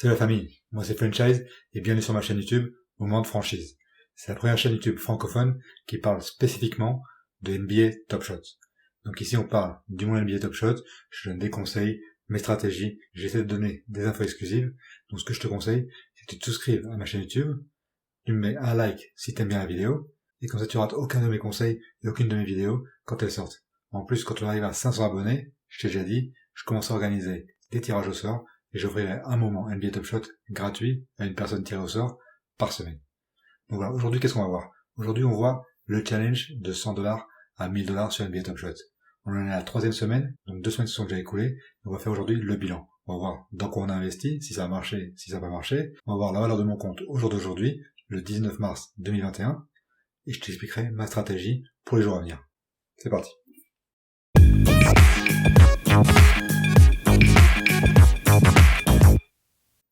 Salut la famille, moi c'est Franchise et bienvenue sur ma chaîne YouTube Moment de franchise. C'est la première chaîne YouTube francophone qui parle spécifiquement de NBA Top Shot. Donc ici on parle du monde NBA Top Shot, je donne des conseils, mes stratégies, j'essaie de donner des infos exclusives. Donc ce que je te conseille, c'est que tu te souscrives à ma chaîne YouTube, tu me mets un like si t'aimes bien la vidéo, et comme ça tu rates aucun de mes conseils et aucune de mes vidéos quand elles sortent. En plus, quand on arrive à 500 abonnés, je t'ai déjà dit, je commence à organiser des tirages au sort, et j'offrirai un moment NBA Top Shot gratuit à une personne tirée au sort par semaine. Donc voilà, aujourd'hui qu'est-ce qu'on va voir? Aujourd'hui on voit le challenge de $100 à $1000 sur NBA Top Shot. On en est à la 3e semaine, donc 2 semaines se sont déjà écoulées, on va faire aujourd'hui le bilan. On va voir dans quoi on a investi, si ça a marché, si ça n'a pas marché. On va voir la valeur de mon compte au jour d'aujourd'hui, le 19 mars 2021, et je t'expliquerai ma stratégie pour les jours à venir. C'est parti.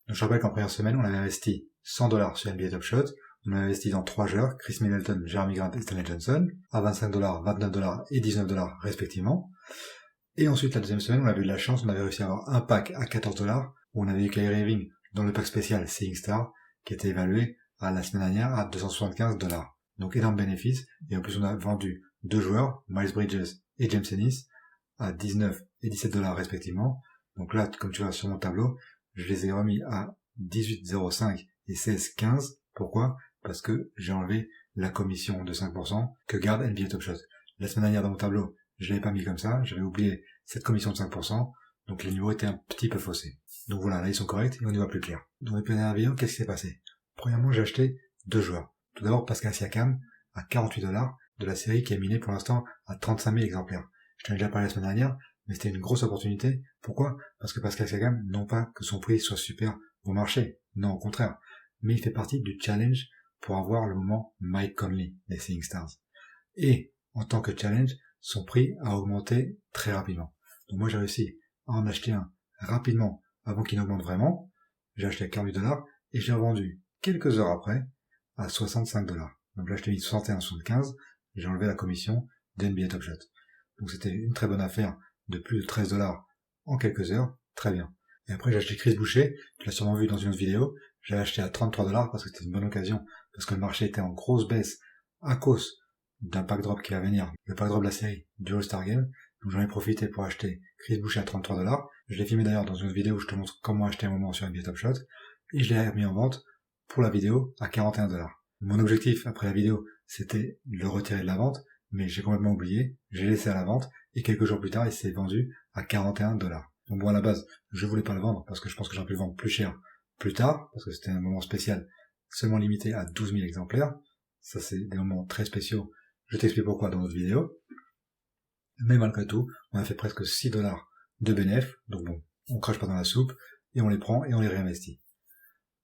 Donc je rappelle qu'en première semaine, on avait investi $100 sur NBA Top Shot. On a investi dans 3 joueurs, Chris Middleton, Jeremy Grant et Stanley Johnson, à $25, $29 et $19 respectivement. Et ensuite, la deuxième semaine, on avait eu de la chance, on avait réussi à avoir un pack à $14, où on avait eu Kyrie Irving dans le pack spécial Seeing Star, qui était évalué à la semaine dernière à $275. Donc énorme bénéfice. Et en plus, on a vendu 2 joueurs, Miles Bridges et James Ennis, à $19 et $17 respectivement. Donc là, comme tu vois sur mon tableau, je les ai remis à 18,05 et 16,15. Pourquoi? Parce que j'ai enlevé la commission de 5% que garde NBA Top Shot. La semaine dernière dans mon tableau, je l'avais pas mis comme ça, j'avais oublié cette commission de 5%, donc les niveaux étaient un petit peu faussés. Donc voilà, là ils sont corrects et on y voit plus clair. Dans les premières vidéos, qu'est-ce qui s'est passé? Premièrement, j'ai acheté 2 joueurs. Tout d'abord Pascal Siakam à $48 de la série qui est minée pour l'instant à 35 000 exemplaires. Je t'en ai déjà parlé la semaine dernière, mais c'était une grosse opportunité. Pourquoi? Parce que Pascal Siakam, non pas que son prix soit super bon marché, non au contraire, mais il fait partie du challenge pour avoir le moment Mike Conley des Seeing Stars. Et en tant que challenge, son prix a augmenté très rapidement. Donc moi j'ai réussi à en acheter un rapidement avant qu'il n'augmente vraiment. J'ai acheté à $48 et j'ai revendu quelques heures après à $65. Donc là je t'ai mis 61,75, j'ai enlevé la commission d'NBA Top Shot. Donc c'était une très bonne affaire de plus de $13 en quelques heures, très bien. Et après j'ai acheté Chris Boucher, tu l'as sûrement vu dans une autre vidéo, j'ai acheté à $33 parce que c'était une bonne occasion, parce que le marché était en grosse baisse à cause d'un pack drop qui va venir, le pack drop de la série du All-Star Game. Donc j'en ai profité pour acheter Chris Boucher à $33. Je l'ai filmé d'ailleurs dans une autre vidéo où je te montre comment acheter un moment sur NBA Top Shot, et je l'ai remis en vente pour la vidéo à $41. Mon objectif après la vidéo, c'était de le retirer de la vente, mais j'ai complètement oublié, j'ai laissé à la vente, et quelques jours plus tard, il s'est vendu à $41. Donc bon, à la base, je voulais pas le vendre, parce que je pense que j'aurais pu le vendre plus cher plus tard, parce que c'était un moment spécial, seulement limité à 12 000 exemplaires. Ça, c'est des moments très spéciaux. Je t'explique pourquoi dans notre vidéo. Mais malgré tout, on a fait presque $6 de bénéf, donc bon, on crache pas dans la soupe, et on les prend et on les réinvestit.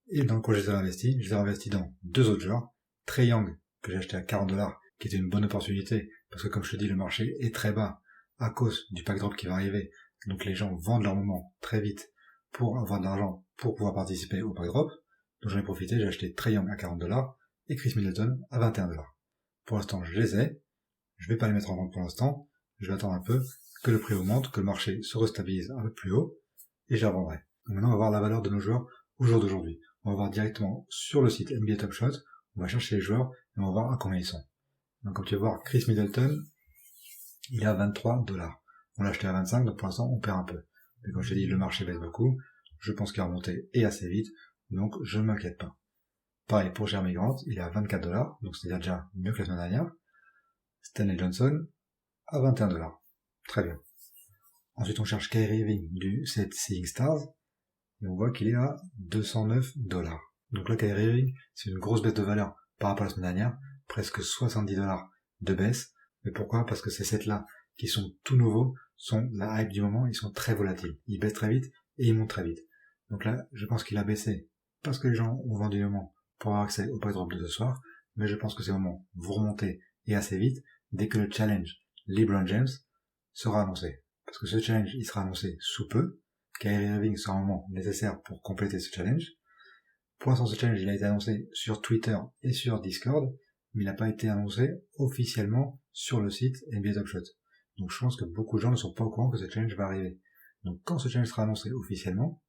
Et dans le quoi je les ai réinvestis, je les ai réinvestis dans 2 autres genres. Trae Young, que j'ai acheté à $40, qui était une bonne opportunité, parce que comme je te dis, le marché est très bas, à cause du pack drop qui va arriver. Donc les gens vendent leur moment très vite pour avoir de l'argent, pour pouvoir participer au pack drop. Donc j'en ai profité, j'ai acheté Trae Young à $40 et Chris Middleton à $21. Pour l'instant, je les ai. Je vais pas les mettre en vente pour l'instant. Je vais attendre un peu que le prix augmente, que le marché se restabilise un peu plus haut, et je les revendrai. Donc maintenant, on va voir la valeur de nos joueurs au jour d'aujourd'hui. On va voir directement sur le site NBA Top Shot, on va chercher les joueurs, et on va voir à combien ils sont. Donc comme tu vas voir, Chris Middleton, il est à $23. On l'a acheté à 25, donc pour l'instant, on perd un peu. Mais comme je t'ai dit, le marché baisse beaucoup. Je pense qu'il va remonter et assez vite, donc je ne m'inquiète pas. Pareil pour Jeremy Grant, il est à $24, donc c'est déjà mieux que la semaine dernière. Stanley Johnson, à $21. Très bien. Ensuite, on cherche Kyrie Irving du set Seeing Stars, et on voit qu'il est à $209. Donc là, Kyrie Irving, c'est une grosse baisse de valeur par rapport à la semaine dernière, presque $70 de baisse. Mais pourquoi? Parce que ces sets-là, qui sont tout nouveaux, sont la hype du moment, ils sont très volatiles. Ils baissent très vite et ils montent très vite. Donc là, je pense qu'il a baissé parce que les gens ont vendu le moment pour avoir accès au pack drop de ce soir, mais je pense que ces moments vont remonter et assez vite dès que le challenge LeBron James sera annoncé. Parce que ce challenge, il sera annoncé sous peu. Kyrie Irving sera un moment nécessaire pour compléter ce challenge. Pour l'instant, ce challenge, il a été annoncé sur Twitter et sur Discord, mais il n'a pas été annoncé officiellement sur le site NBA Top Shot. Donc je pense que beaucoup de gens ne sont pas au courant que ce challenge va arriver. Donc quand ce challenge sera annoncé officiellement,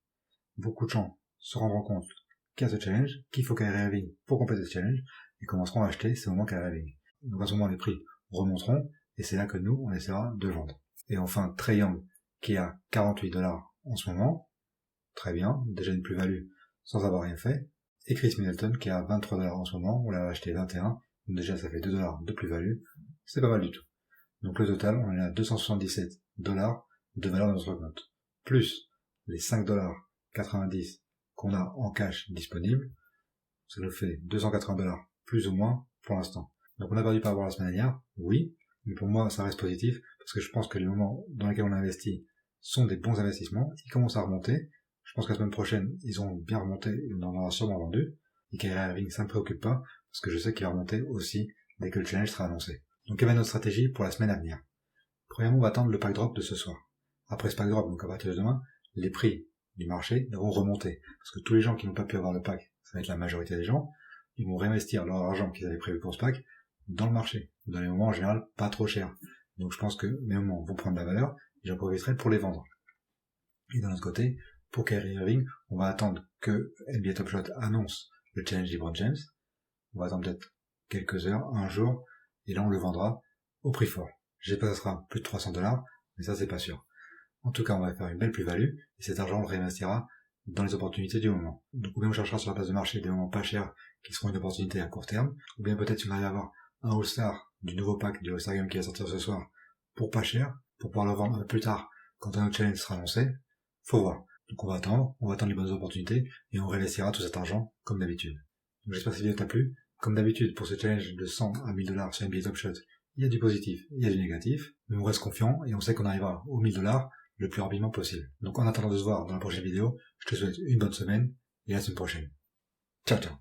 beaucoup de gens se rendront compte qu'il y a ce challenge, qu'il faut Kyrie Irving pour compléter ce challenge, et commenceront à acheter ce moment Kyrie Irving. Donc à ce moment, les prix remonteront, et c'est là que nous, on essaiera de vendre. Et enfin, Trae Young, qui est à $48 en ce moment, très bien, déjà une plus-value sans avoir rien fait, et Chris Middleton, qui est à $23 en ce moment, on l'a acheté 21, donc déjà ça fait $2 de plus-value, c'est pas mal du tout. Donc le total, on est à $277 de valeur de notre compte, plus les $5,90 qu'on a en cash disponible, ça nous fait $280 plus ou moins pour l'instant. Donc on a perdu par rapport à la semaine dernière, oui, mais pour moi ça reste positif, parce que je pense que les moments dans lesquels on a investi sont des bons investissements, ils commencent à remonter, je pense que la semaine prochaine, ils ont bien remonté, et on en aura sûrement vendu, et Kyrie Irving, ça me préoccupe pas, parce que je sais qu'il va remonter aussi dès que le challenge sera annoncé. Donc quelle est notre stratégie pour la semaine à venir? Premièrement, on va attendre le pack drop de ce soir. Après ce pack drop, donc à partir de demain, les prix du marché vont remonter. Parce que tous les gens qui n'ont pas pu avoir le pack, ça va être la majorité des gens, ils vont réinvestir leur argent qu'ils avaient prévu pour ce pack dans le marché. Dans les moments en général pas trop chers. Donc je pense que mes moments vont prendre de la valeur et j'en profiterai pour les vendre. Et d'un autre côté, pour Kyrie Irving, on va attendre que NBA Top Shot annonce le challenge LeBron James. On va attendre peut-être quelques heures, un jour, et là on le vendra au prix fort. J'espère que ça sera plus de $300, mais ça c'est pas sûr. En tout cas, on va faire une belle plus-value, et cet argent on le réinvestira dans les opportunités du moment. Donc ou bien on cherchera sur la place de marché des moments pas chers qui seront une opportunité à court terme, ou bien peut-être si on arrive à avoir un All-Star du nouveau pack du All-Star Game qui va sortir ce soir pour pas cher, pour pouvoir le vendre plus tard quand un autre challenge sera annoncé, faut voir. Donc on va attendre les bonnes opportunités, et on réinvestira tout cet argent comme d'habitude. Donc j'espère que cette vidéo t'a plu. Comme d'habitude, pour ce challenge de 100 à $1000 sur NBA Top Shot, il y a du positif, il y a du négatif, mais on reste confiant et on sait qu'on arrivera aux $1000 le plus rapidement possible. Donc en attendant de se voir dans la prochaine vidéo, je te souhaite une bonne semaine et à la semaine prochaine. Ciao ciao.